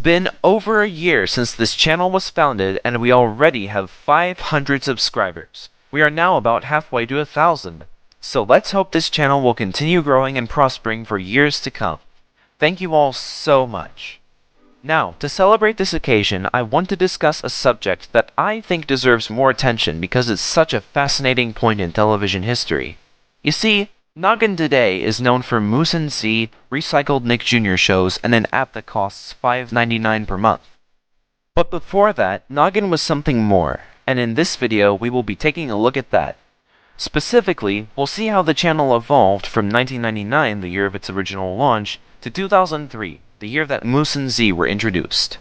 been over a year since this channel was founded, and we already have 500 subscribers. We are now about halfway to 1,000. So let's hope this channel will continue growing and prospering for years to come. Thank you all so much. Now, to celebrate this occasion, I want to discuss a subject that I think deserves more attention because it's such a fascinating point in television history. You see, Noggin today is known for Moose and Z, recycled Nick Jr. shows, and an app that costs $5.99 per month. But before that, Noggin was something more, and in this video we will be taking a look at that. Specifically, we'll see how the channel evolved from 1999, the year of its original launch, to 2003, the year that Moose and Z were introduced.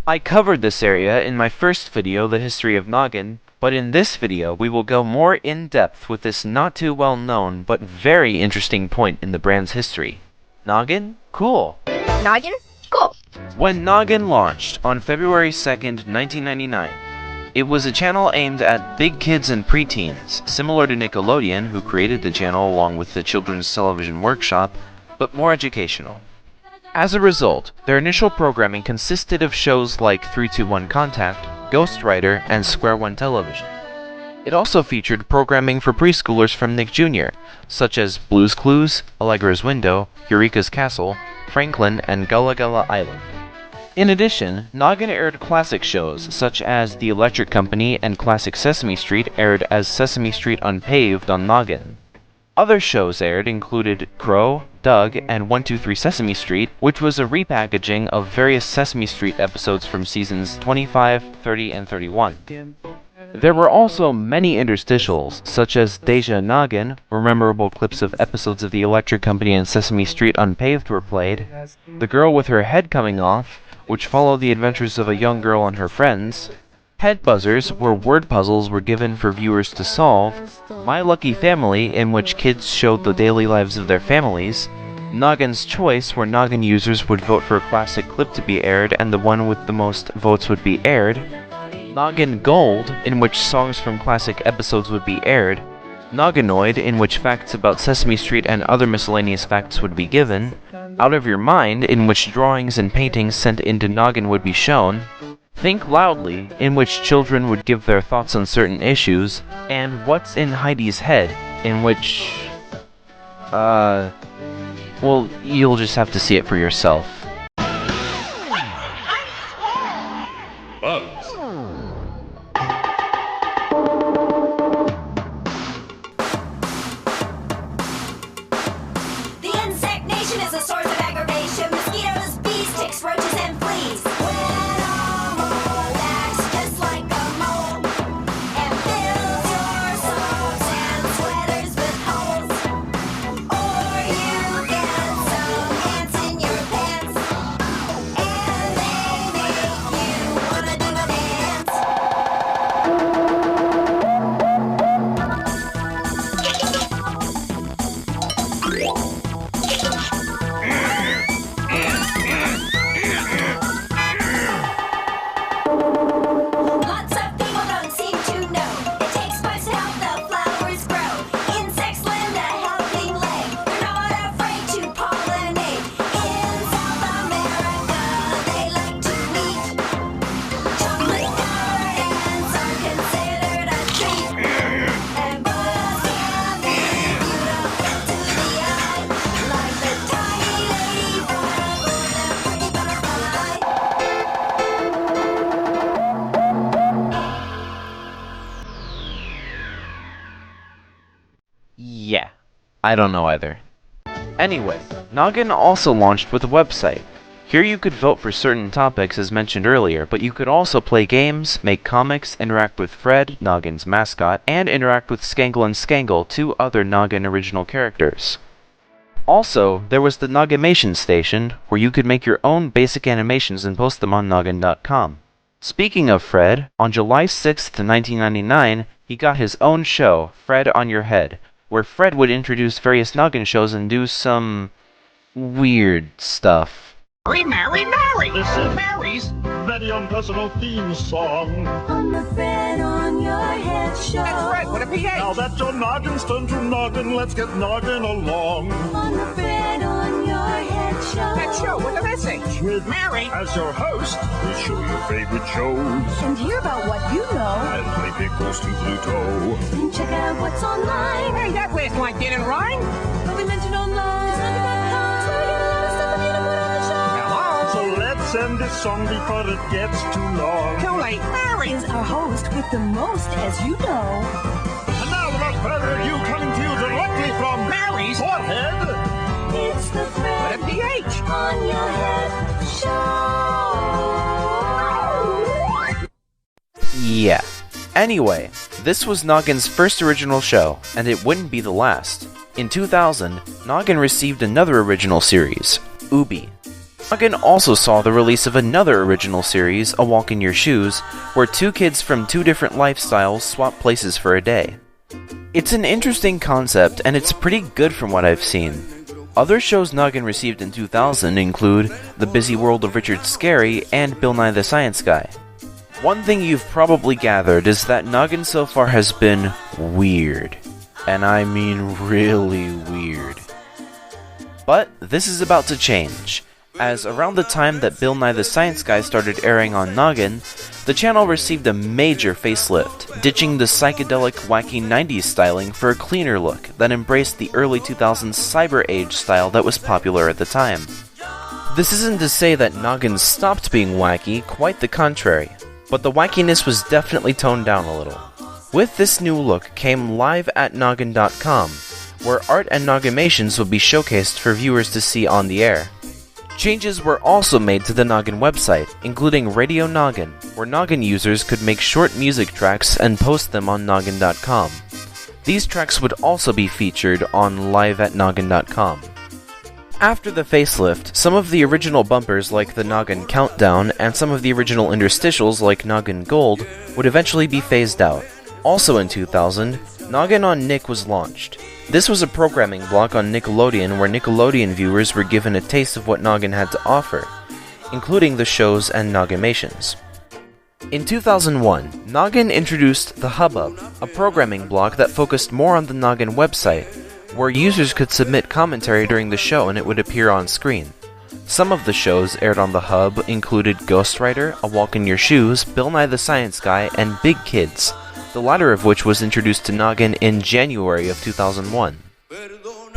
I covered this area in my first video, The History of Noggin, but in this video we will go more in-depth with this not too well known but very interesting point in the brand's history. Noggin? Cool. Noggin? Cool. When Noggin launched on February 2nd, 1999, it was a channel aimed at big kids and preteens, similar to Nickelodeon, who created the channel along with the Children's Television Workshop, but more educational. As a result, their initial programming consisted of shows like 321 Contact, Ghost Rider, and Square One Television. It also featured programming for preschoolers from Nick Jr., such as Blue's Clues, Allegra's Window, Eureka's Castle, Franklin, and Gullah Gullah Island. In addition, Noggin aired classic shows such as The Electric Company and Classic Sesame Street aired as Sesame Street Unpaved on Noggin. Other shows aired included Crow, Doug, and 123 Sesame Street, which was a repackaging of various Sesame Street episodes from seasons 25, 30, and 31. There were also many interstitials, such as Deja Noggin, where memorable clips of episodes of The Electric Company and Sesame Street Unpaved were played, The Girl with Her Head Coming Off, which followed the adventures of a young girl and her friends, Head Buzzers, where word puzzles were given for viewers to solve, My Lucky Family, in which kids showed the daily lives of their families, Noggin's Choice, where Noggin users would vote for a classic clip to be aired and the one with the most votes would be aired, Noggin Gold, in which songs from classic episodes would be aired, Nogginoid, in which facts about Sesame Street and other miscellaneous facts would be given, Out of Your Mind, in which drawings and paintings sent into Noggin would be shown, Think Loudly, in which children would give their thoughts on certain issues, and What's in Heidi's Head, in which... well, you'll just have to see it for yourself. Bugs. The insect nation is a source of aggravation. Mosquitoes, bees, ticks, roaches, and fleas. Yeah, I don't know either. Anyway, Noggin also launched with a website. Here you could vote for certain topics as mentioned earlier, but you could also play games, make comics, interact with Fred, Noggin's mascot, and interact with Skangle and Skangle, two other Noggin original characters. Also, there was the Noggimation station, where you could make your own basic animations and post them on Noggin.com. Speaking of Fred, on July 6th, 1999, he got his own show, Fred on Your Head, where Fred would introduce various Noggin shows and do some... weird stuff. We marry Mary! This is Mary's very own personal theme song. On the Fred on Your Head show. That's right, what a PH! Now that your noggin's turned to noggin, let's get noggin along. On the Fred on Your Head show. That show with a message. With Mary as your host, we show your favorite shows And hear about what you know. and play pickles to Pluto. And check out what's online. Hey, that last line didn't rhyme. But we mentioned online. It's Noggin.com. So we get a lot of stuff for you to put on the show. Hello? So let's end this song before it gets too long. Too late. Mary! Is our host with the most, as you know. And now, without further ado, coming to you directly from Mary's forehead. It's the Fred with a PH. on your head show. Yeah. Anyway, this was Noggin's first original show, and it wouldn't be the last. In 2000, Noggin received another original series, Ubi. Noggin also saw the release of another original series, A Walk in Your Shoes, where two kids from two different lifestyles swap places for a day. It's an interesting concept, and it's pretty good from what I've seen. Other shows Noggin received in 2000 include The Busy World of Richard Scarry and Bill Nye the Science Guy. One thing you've probably gathered is that Noggin so far has been weird. And I mean really weird. But this is about to change, as around the time that Bill Nye the Science Guy started airing on Noggin, the channel received a major facelift, ditching the psychedelic, wacky 90s styling for a cleaner look that embraced the early 2000s cyber age style that was popular at the time. This isn't to say that Noggin stopped being wacky, quite the contrary, but the wackiness was definitely toned down a little. With this new look came Live at Noggin.com, where art and Noggimations would be showcased for viewers to see on the air. Changes were also made to the Noggin website, including Radio Noggin, where Noggin users could make short music tracks and post them on Noggin.com. These tracks would also be featured on Live at Noggin.com. After the facelift, some of the original bumpers like the Noggin Countdown and some of the original interstitials like Noggin Gold would eventually be phased out. Also in 2000, Noggin on Nick was launched. This was a programming block on Nickelodeon where Nickelodeon viewers were given a taste of what Noggin had to offer, including the shows and Noggimations. In 2001, Noggin introduced the Hubbub, a programming block that focused more on the Noggin website, where users could submit commentary during the show and it would appear on screen. Some of the shows aired on the Hub included Ghostwriter, A Walk in Your Shoes, Bill Nye the Science Guy, and Big Kids, the latter of which was introduced to Noggin in January of 2001.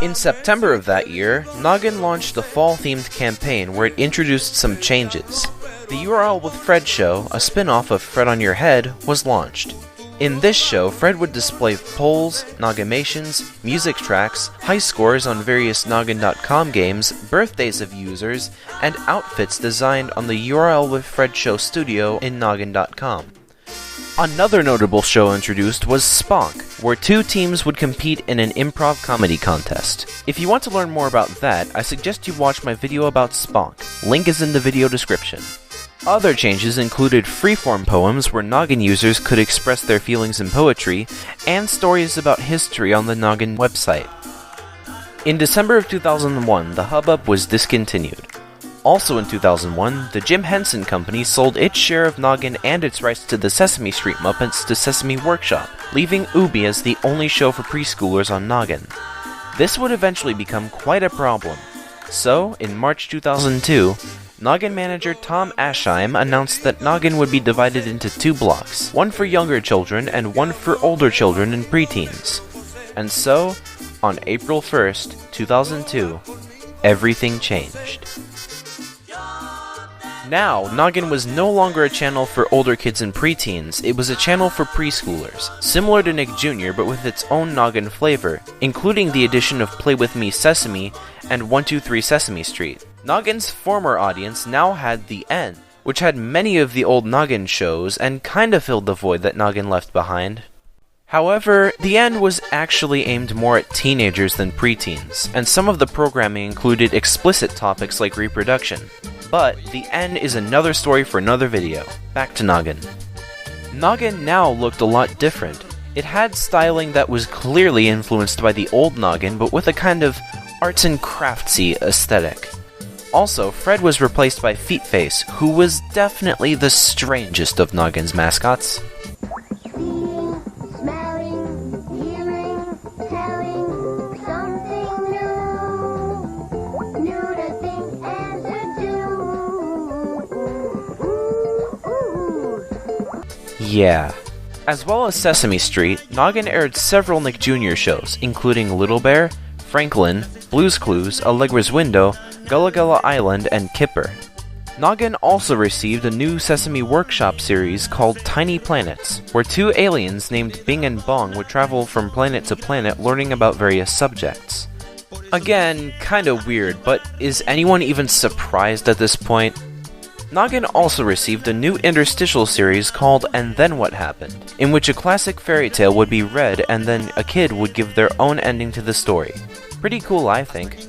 In September of that year, Noggin launched a fall-themed campaign where it introduced some changes. The URL with Fred show, a spin-off of Fred on Your Head, was launched. In this show, Fred would display polls, Noggimations, music tracks, high scores on various Noggin.com games, birthdays of users, and outfits designed on the URL with Fred show studio in Noggin.com. Another notable show introduced was Sponk, where two teams would compete in an improv comedy contest. If you want to learn more about that, I suggest you watch my video about Sponk. Link is in the video description. Other changes included freeform poems where Noggin users could express their feelings in poetry, and stories about history on the Noggin website. In December of 2001, the Hubbub was discontinued. Also in 2001, the Jim Henson Company sold its share of Noggin and its rights to the Sesame Street Muppets to Sesame Workshop, leaving Ubi as the only show for preschoolers on Noggin. This would eventually become quite a problem. So, in March 2002, Noggin manager Tom Aschheim announced that Noggin would be divided into two blocks, one for younger children and one for older children and preteens. And so, on April 1st, 2002, everything changed. Now, Noggin was no longer a channel for older kids and preteens, it was a channel for preschoolers, similar to Nick Jr. but with its own Noggin flavor, including the addition of Play With Me Sesame and 123 Sesame Street. Noggin's former audience now had The N, which had many of the old Noggin shows and kinda filled the void that Noggin left behind. However, The N was actually aimed more at teenagers than preteens, and some of the programming included explicit topics like reproduction. But The N is another story for another video. Back to Noggin. Noggin now looked a lot different. It had styling that was clearly influenced by the old Noggin, but with a kind of arts and craftsy aesthetic. Also, Fred was replaced by Feetface, who was definitely the strangest of Noggin's mascots. Seeing, smelling, hearing, telling something new. New to think Yeah. As well as Sesame Street, Noggin aired several Nick Jr. shows, including Little Bear, Franklin, Blue's Clues, Allegra's Window, Gullah Gullah Island, and Kipper. Noggin also received a new Sesame Workshop series called Tiny Planets, where two aliens named Bing and Bong would travel from planet to planet learning about various subjects. Again, kinda weird, but is anyone even surprised at this point? Noggin also received a new interstitial series called And Then What Happened, in which a classic fairy tale would be read and then a kid would give their own ending to the story. Pretty cool, I think.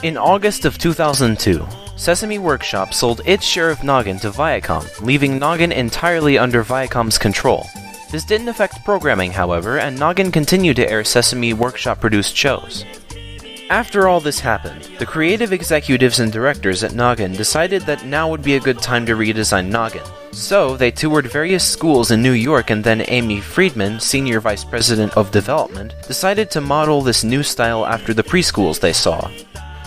In August of 2002, Sesame Workshop sold its share of Noggin to Viacom, leaving Noggin entirely under Viacom's control. This didn't affect programming, however, and Noggin continued to air Sesame Workshop-produced shows. After all this happened, the creative executives and directors at Noggin decided that now would be a good time to redesign Noggin. So, they toured various schools in New York, and then Amy Friedman, Senior Vice President of Development, decided to model this new style after the preschools they saw.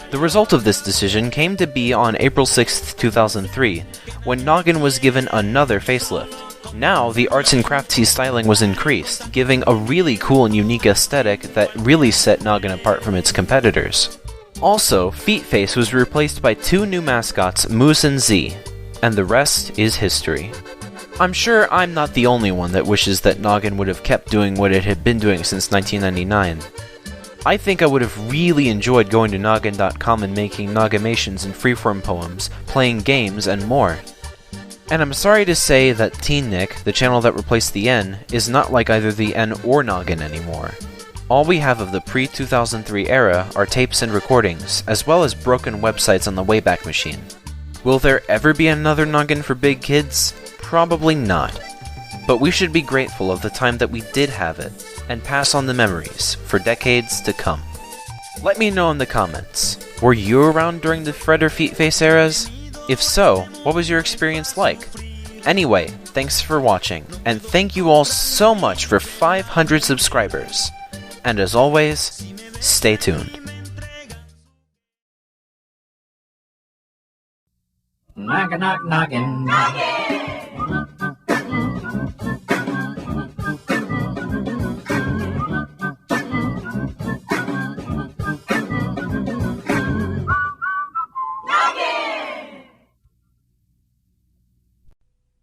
The result of this decision came to be on April 6, 2003, when Noggin was given another facelift. Now, the arts and craftsy styling was increased, giving a really cool and unique aesthetic that really set Noggin apart from its competitors. Also, Feet Face was replaced by two new mascots, Moose and Z, and the rest is history. I'm sure I'm not the only one that wishes that Noggin would have kept doing what it had been doing since 1999. I think I would have really enjoyed going to Noggin.com and making Noggimations and freeform poems, playing games, and more. And I'm sorry to say that Teen Nick, the channel that replaced the N, is not like either the N or Noggin anymore. All we have of the pre-2003 era are tapes and recordings, as well as broken websites on the Wayback Machine. Will there ever be another Noggin for big kids? Probably not. But we should be grateful of the time that we did have it, and pass on the memories for decades to come. Let me know in the comments, were you around during the Fred or Feet Face eras? If so, what was your experience like? Anyway, thanks for watching, and thank you all so much for 500 subscribers. And as always, stay tuned. Noggin, noggin, noggin.